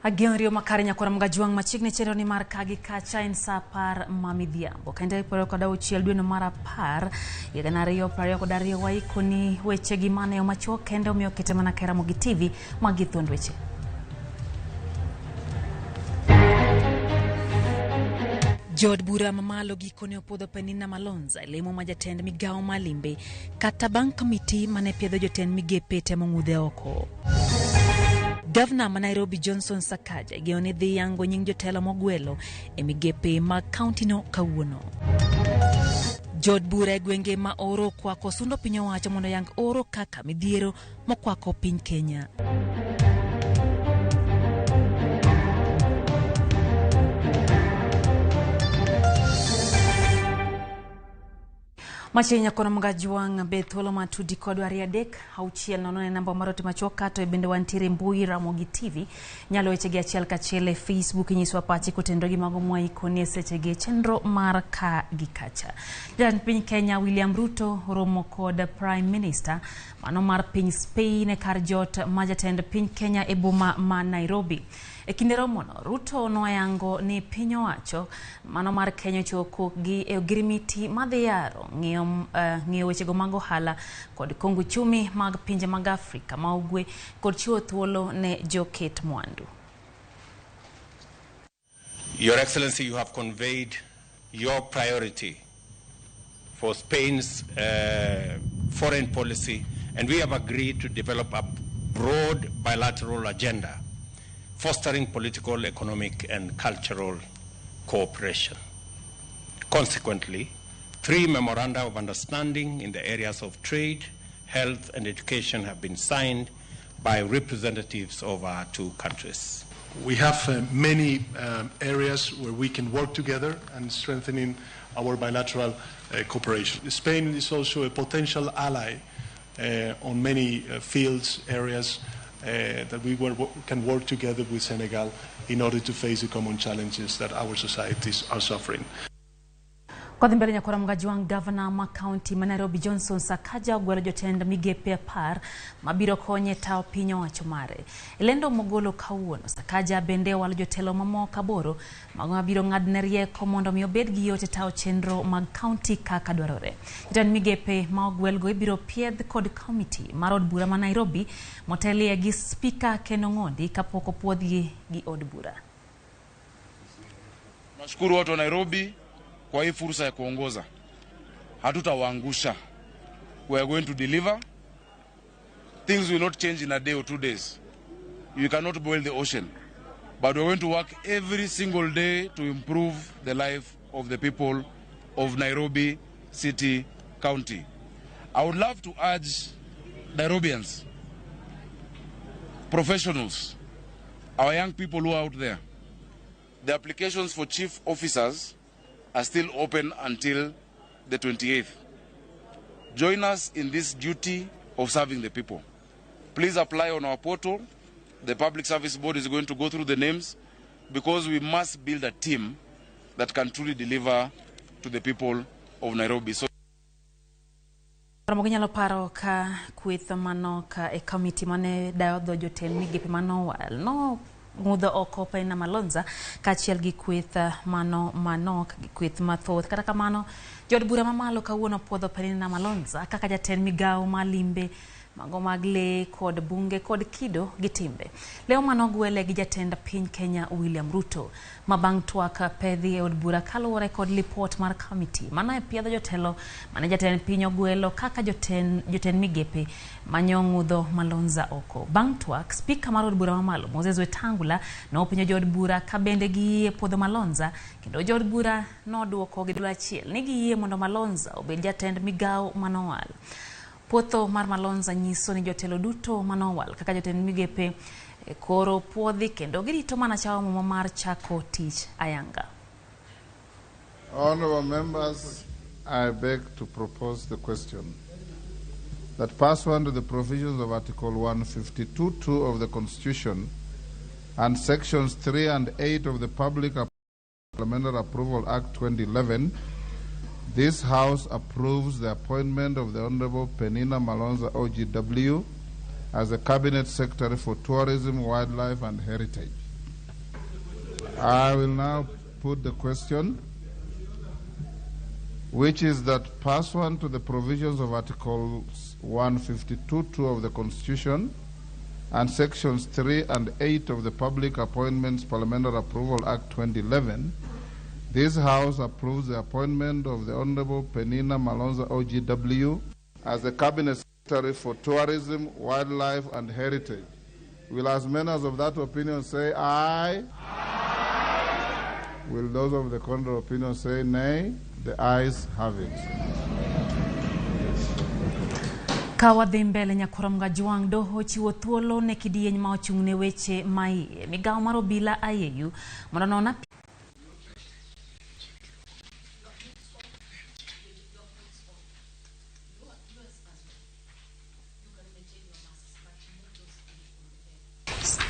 Agionrio makare nyakora mgajuang machigne chero ni mar kagi kacha en sapar mamidhiambo. Kende poro koda uchiel dwe no mar par yegana riyo prayo koda riyo waikoni weche gimane yo machuo kende omiyo kete mana kera Ramogi TV magithond weche. Jod bura mamalo gikone opodho Penina Malonza lemo majatend migao malimbe kata bang komiti mane piedho jotend migepe temo ng'udhe oko. Governor ma Nairobi Johnson Sakaja gione dhi yango nying jotelo mogwelo e migepe mag county no kawuono. Jod bura e gwenge ma oro kwako sundo piny owacho mondo yang oro kaka midhiero mokwako piny Kenya. Machinya kono mgajuang bethuolo matudi kod ariadek auchiel nono ne namba marote machoka to bende wantire mbui Ramogi TV nyalo wechegi achiel kachiel e Facebook nyiswa pachi kotendo gi mago mwai koni sechegi chenro mar ka gikacha. Jan piny Kenya William Ruto romo kod Prime Minister mano mar piny Spain kar jot majatend piny Kenya e boma ma Nairobi. E kinde romono Ruto noyango ni piny owacho mano mar Kenya choko gi e girimiti madhiyaro ng'iyo wechego mag ohala kod kongo chumi mag pinje mag Afrika ma ugwe kod chiwo thuolo ne joket mwandu. Your Excellency, you have conveyed your priority for Spain's foreign policy, and we have agreed to develop a broad bilateral agenda fostering political, economic, and cultural cooperation. Consequently, 3 memoranda of understanding in the areas of trade, health, and education have been signed by representatives of our 2 countries. We have many areas where we can work together and strengthening our bilateral cooperation. Spain is also a potential ally on many fields, areas, that we can work together with Senegal in order to face the common challenges that our societies are suffering. Kwa dhimbele nyakora mgajuang Governor ma County ma Nairobi Johnson Sakaja gwelo jotend migepe par mabiro konye tao piny owacho mare. Elendo mogolo kawuono Sakaja bende walo jotelo mamoko aboro mago mabiro ng'adne rieko mondo mi obed gi yote tao chenro mag county kaka dwarore. Jotend migepe ma ogwelgo ibiro piedh kod committee mar od bura ma Nairobi motelie gi Speaker Ken Ong'ondi kapok opuodhgi gi od bura. Nashukuru watu wa Nairobi kwa hii fursa ya kuongoza. Hatutawaangusha. We are going to deliver. Things will not change in a day or 2 days. You cannot boil the ocean. But we are going to work every single day to improve the life of the people of Nairobi City County. I would love to urge Nairobians, professionals, our young people who are out there. The applications for chief officers are still open until the 28th. Join us in this duty of serving the people. Please apply on our portal. The Public Service Board is going to go through the names because we must build a team that can truly deliver to the people of Nairobi. So Ramogi nyalo paro ka kweth manoka e committee mane daodho jotend migepe manowal no ng'udho oko Penina Malonza kachiel gi kweth manok gi kweth mathoth. Kata kamano jod bura mamalo kawuono puodho Penina Malonza kaka jatend migao malimbe mago mag le kod bunge kod kido gi timbe. Leo manogwele gi jatend piny Kenya William Ruto mabang twaka pedhi e od bura kaluwore kod report mar committee mano e piedho jotelo mane jatend piny ogwelo kaka jotend migepe manyo ng'udho Malonza oko. Bang twak speaker mar od bura mamalo Moses Wetangula no opinyo jod bura ka bende gi puodho Malonza kendo jod bura no duoko gi dula achiel ni gi mondo Malonza obed jatend migao manowal. Puotho mar Malonza nyiso ni jotelo duto manowal kaka jotend migepe koro puodhi kendo girito mana chawo momo mar chako tich ayanga. Honorable members, I beg to propose the question that pursuant to the provisions of Article 152(2) of the Constitution and Sections 3 and 8 of the Public Parliamentary Approval Act 2011, this House approves the appointment of the Honorable Penina Malonza OGW as the Cabinet Secretary for Tourism, Wildlife and Heritage. I will now put the question, which is that pursuant to the provisions of Articles 152(2) of the Constitution and Sections 3 and 8 of the Public Appointments Parliamentary Approval Act 2011, this House approves the appointment of the Honorable Penina Malonza OGW as the Cabinet Secretary for Tourism, Wildlife and Heritage. Will as many as of that opinion say aye? Aye. Will those of the contrary opinion say nay? The ayes have it. Kawadhi mbele nyakoramga juang doho chiwo thuolo ne kidieny ma ochung'ne weche maiye migawo mar obila ayeyu mondo nona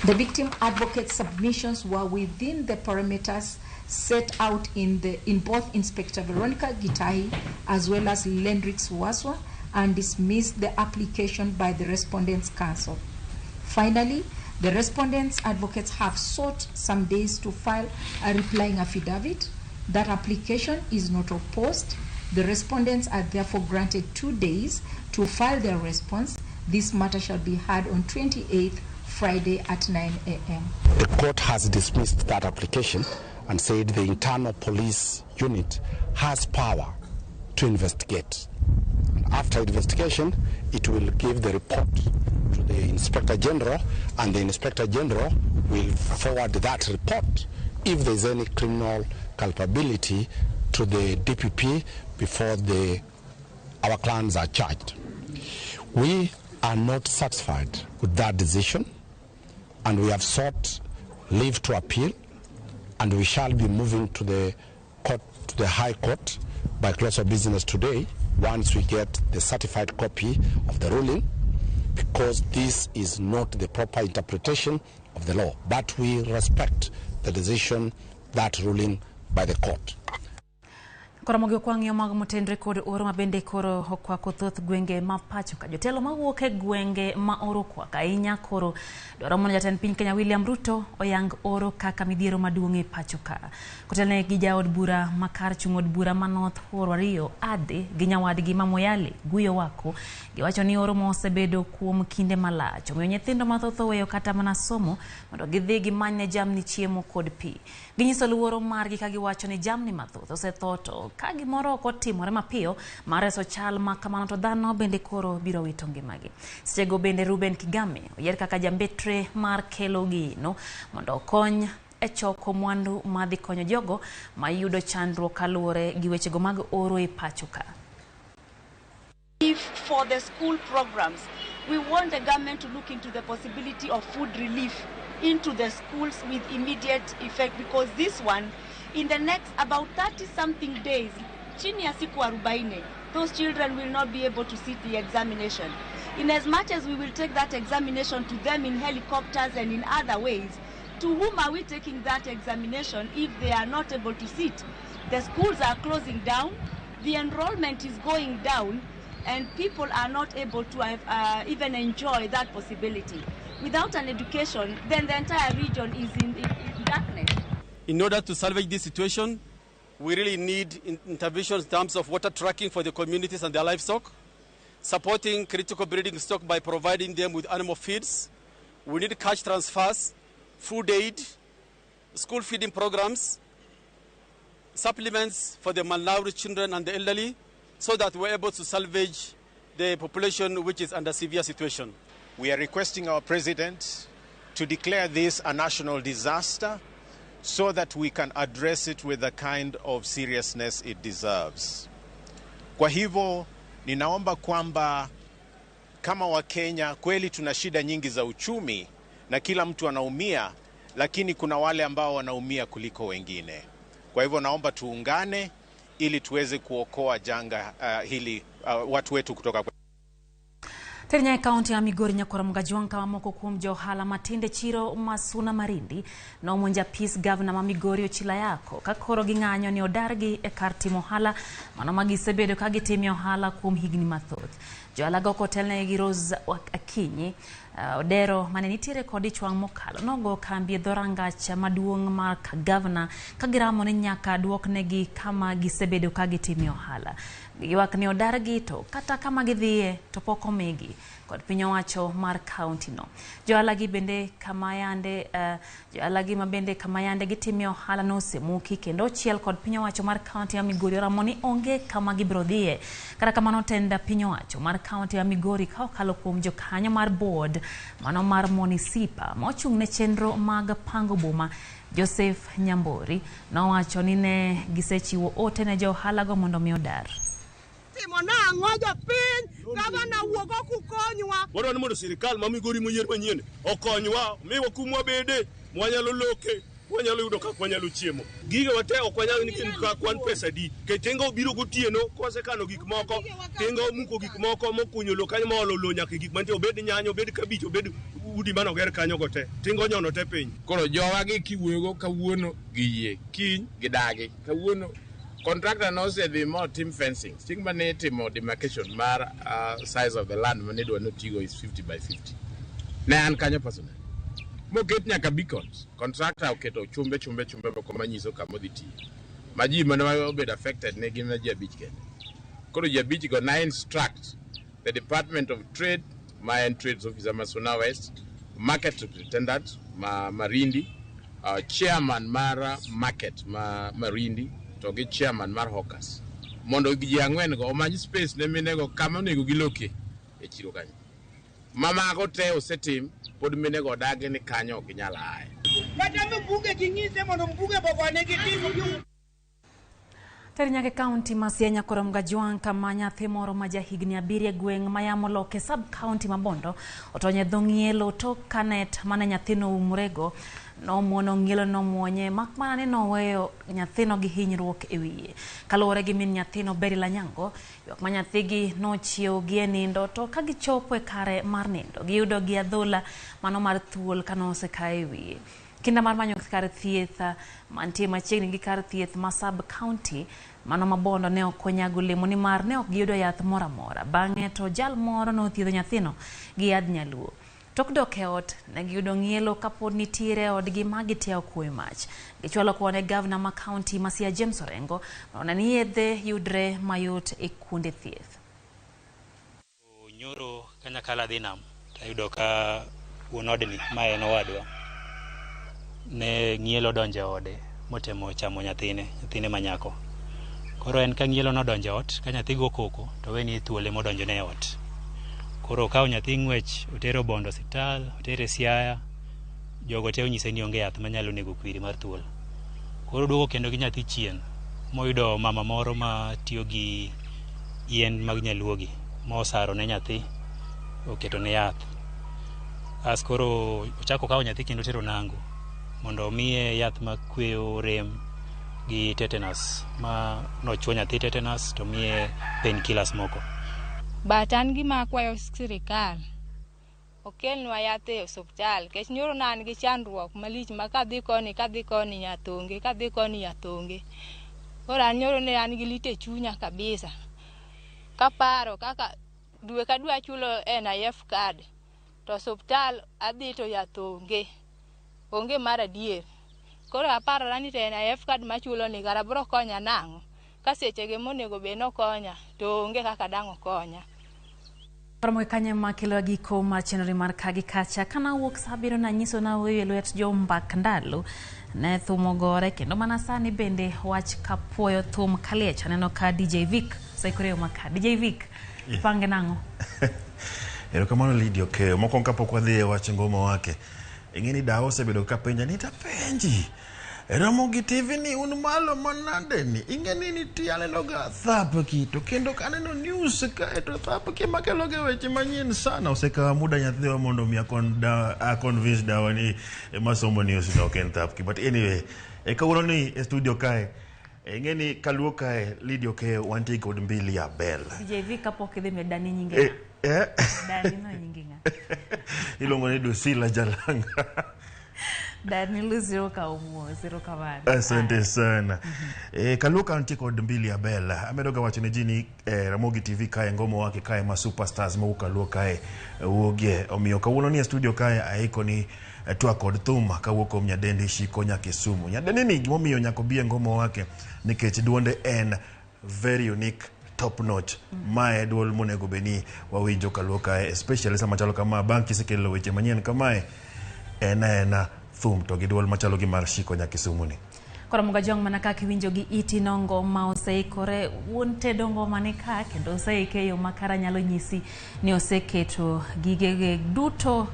The victim advocate's submissions were within the parameters set out in both Inspector Veronica Gitahi as well as Lendrix Waswa, and dismissed the application by the Respondents' Council. Finally, the Respondents' advocates have sought some days to file a replying affidavit. That application is not opposed. The respondents are therefore granted 2 days to file their response. This matter shall be heard on 28th, Friday at 9 a.m. The court has dismissed that application and said the internal police unit has power to investigate. After investigation, it will give the report to the Inspector General, and the Inspector General will forward that report if there is any criminal culpability to the DPP before our clients are charged. We are not satisfied with that decision, and we have sought leave to appeal, and we shall be moving to the court, to the High Court, by close of business today, once we get the certified copy of the ruling, because this is not the proper interpretation of the law. But we respect the decision, that ruling by the court. Ramogi okwang'io mag motendre kod oro mabende koro okwako thoth gwenge ma pacho ka jotelo mawuok e gwenge ma oro kwaka ahinya koro dwaro mondo jatend piny Kenya William Ruto oyang oro kaka midhiero maduong' e pacho ka. Kotelne gi jaod bura makar chung od bura ma North Wario Ade gi nyawadgi ma Moyale Guyo Wako giwacho ni oro mosebedo kuom kinde malach omiyo nyithindo mathoth oweyo kata mana somo mondo gidhi gimanyne jamni chiemo kod pi. Ginyiso luoro margi ka giwacho ni jamni mathoth osethoto ka gimoro ok otimore mapiyo mar reso chal ma kamano to dhano bende koro biro wito ngimagi. Sechego bende Ruben Kigame oyier kaka jambetre mar kelo gino mondo okony e choko mwandu madhi konyo jogo ma yudo chandruok kaluwore gi wechego mag oro e pacho ka. If for the school programs, we want the government to look into the possibility of food relief into the schools with immediate effect, because this one, in the next about 30-something days, chini ya siku 40, those children will not be able to sit the examination. In as much as we will take that examination to them in helicopters and in other ways, to whom are we taking that examination if they are not able to sit? The schools are closing down, the enrollment is going down, and people are not able to even enjoy that possibility. Without an education, then the entire region is in darkness. In order to salvage this situation, we really need interventions in terms of water tracking for the communities and their livestock, supporting critical breeding stock by providing them with animal feeds. We need cash transfers, food aid, school feeding programs, supplements for the malnourished children and the elderly, so that we're able to salvage the population which is under severe situation. We are requesting our president to declare this a national disaster so that we can address it with the kind of seriousness it deserves. Kwa hivyo, ninaomba kwamba kama Wakenya kweli tuna shida nyingi za uchumi na kila mtu anaumia, lakini kuna wale ambao wanaumia kuliko wengine. Kwa hivyo naomba tuungane ili tuweze kuokoa janga hili watu wetu kutoka kwa Terinya kaunti ya Migori nyakoramga juang kama moko kuom johala matinde chiro Masuna Marindi no monja peace governor ma Migori ochila yako ka koro ging'anyo ni odargi e kar timo hala mano magisebedo ka gitimo hala kuom higni mathoth. Johala go kotelne gi Rose Akinyi Odero mane nitiere kod ichwang' mokalo nogo kambi dhorangach maduong' mar gavana ka giramo ni nyaka duoknegi kama gisebedo ka gitimo ohala. Giywak ni odargi to kata kama gidhiye to pok omigi kod piny owacho mar kaunti no. Johalagi bende kamayande gitimo ohala no osemuki kendo chiel kod piny owacho mar kaunti ya Migori oramo ni onge kama gibro dhiye. Kata kamano tenda piny owacho mar kaunti ya Migori ka okalo kuom jokanyo mar board mano mar munisipa ma ochung' ne chenro mag pango boma Joseph Nyambori nowacho ni ne gisechiwo ote ne johala go mondo mi odar. Gavana wuogo kukonywa. Wadwani mondo sirikal ma Migori moyier manyien okonywa, miwa kumwa bede, mwanyalo loke, mwanyalo yudo kaka wanyalo chiemo. Gige wate ok wanyalo ni kwan pesa di. Ke tenga obiro gotieno kosekano gik moko, tenga muko gik moko mokunyo lo kanyo molo lo nyaka gik mantie obed nyanyo, obed kabich, obed udi mano ger kanyo gote. Tenga nyono te piny. Koro jowa gi kiwuogo kawuono giyie, kiny gidagi. Kawuono contractor knows the more team fencing. Stigma timo demarcation mar size of the land mane dwa notigo is 50 by 50. Ne an kanyo personal. Moket nyaka beacons. Contractor oketo chumbe bako manyiso kama odhi tiyo. Maji mane obed affected ne gin ji abich kende. Koro ji abich go na instruct the Department of Trade, Manyien Trades Officer Masuna West, Market Superintendent Marindi, Chairman Mara Market Marindi, to gi chairman mar hawkers mondo ji ang'wen go omany space ne minego kama onego giloke e chiro kanyo. Mama go te osetim pod minego dage ni kanyo ok nyal aye. Kata mbuge ging'ise mondo mbuge bogone gitimo. Terinyake kaunti ma Siaya korom gajwang' kama nyathi moro ma jahigni 7 gweng' mayamo loke sub kaunti ma Bondo otonye dho ng'ielo tok kanet mane nyathino umrego no muono ng'ielo no muonye makmana ni noweyo nyathino gi hinyruok e wiye. Kaluwore gi min nyathino Berila Nyango, ywak ma nyathigi nochiewo gi e nindo to ka gichopo e kare mar nindo giyudo gi adhola mano mar thuol kanosekae e wiye. Kinda mar manyo kar thieth mantie machiegni gi kar thieth ma sub county mano ma Bondo ne okonyago lemo ni mar ne ok giyudo yath moro amora. Bang'e to jal moro nothiedho nyathino gi yadh nyaluo. Tok dok e ot ne giyudo ng'ielo kapod nitiere odgi ma gitiao kuoe mach. Gichwalo kone gavana ma county ma Siaya James Orengo nona ni yedhe yudre mayot e kuonde thieth. Nyoro kanyakala dhi nam tayudo ka wuon odni ma en owadwa ne ng'ielo donje ode motemo chamo nyathine manyako. Koro en ka ng'ielo nodonje ot ka nyathi go koko to weni thuole modonjo ne ot. Koro kawo nyathi ng'wech otero Bondo hospital, otere Siaya, jogo te onyise ni onge yath manyalo nego kwiri mar thuol. Koro duogo kendo gi nyathi chien moyudo mama moro ma tiyo gi yien mag nyaluogi mosaro ne nyathi oketo ne yath. As koro ochako kawo nyathi kendo tero nango mondo omiye yath ma kweyo rem gi tetanus ma nochuo nyathi tetanus to miye painkillers moko. Batan gima akwayo sirikal okelnwa yath e osiptal kech nyoro nan gi chandruok malich ma kadhi koni nyathonge kadhi koni yathonge. Ora nyoro ne an gi lit e chunya kabisa. Kaparo kaka dwe ka dwe achulo NHIF card to osiptal adhi to yathonge. Onge mar adier. Koro aparo ni to NHIF card machulo ni gara bro konya nang'o. Ka sechege monego be no konya to onge kaka dang' okonya. Ramogi kanye makelo giko mar chenro mar kagi kacha kana wuok sabiro na nyiso na wewe lwet jo mbak ndalo ne thumo gore kendo mana sani bende wach kapuoyo thum kaliech aneno ka DJ Vic saikoreo maka DJ Vic pange nango. Erokamano Lydia Okeo moko kapok wadhi e wach ngoma wake ingeni dawo osebedo ka penja ni tapenji Ramogi TV ni un malo manade ni ingeni ni tiale loga thap kito kendo kaneno news ka eto thap ki makeloge weche manyien sana oseka muda nyathiwa mondo mi convince dawa ni masomo news no ken thap ki but anyway kawuono ni e studio kae ingeni kaluo kae Lydia Okeo wanti kod mbili ya bel DJ Vic kapok idhi medani nyinge Dani no nyinginga ilongo ni Dosila Jalanga Daniel zero ka umo, zero ka bana. Asante sana. Kaluka antiko mbili ya Bella. Amedoga wachine jini Ramogi TV kae ngomo wake kae ma superstars ma ukaluka kae uogie. Omiyo kawuono ni studio kae aiko ni tua kod thuma kawuoko mnyadendi shiko Kisumu. Nyadendi ni gimomiyo nyako bie ngomo wake nikech duonde en very unique, top notch. Mae duol monego beni wawinjo kaluka especially sama chalo kama banki sekelo weche manyien kamae ena thum to gi duol machalo gi mar shiko Kisumu ni. Kora mga jong manaka kiwinjo gi iti nongo ma oseikore wuon tedo ngoma ne ka kendo oseike yo makara nyalo nyisi ni oseketo gige duto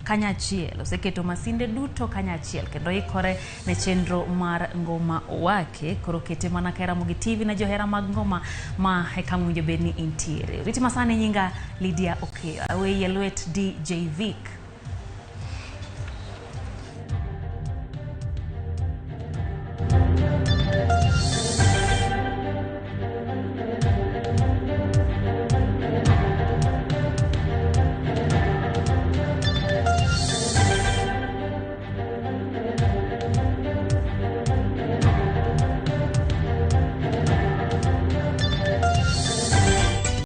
kanyachiel, oseketo masinde duto kanyachiel kendo ikore ne chenro mar ngoma wake. Koro kete mana ka Ramogi TV na johera mag ngoma ma hekamwinjo bedni intiere. Riti masane nyinga Lydia Okeyo, awe yelwet DJ Vic.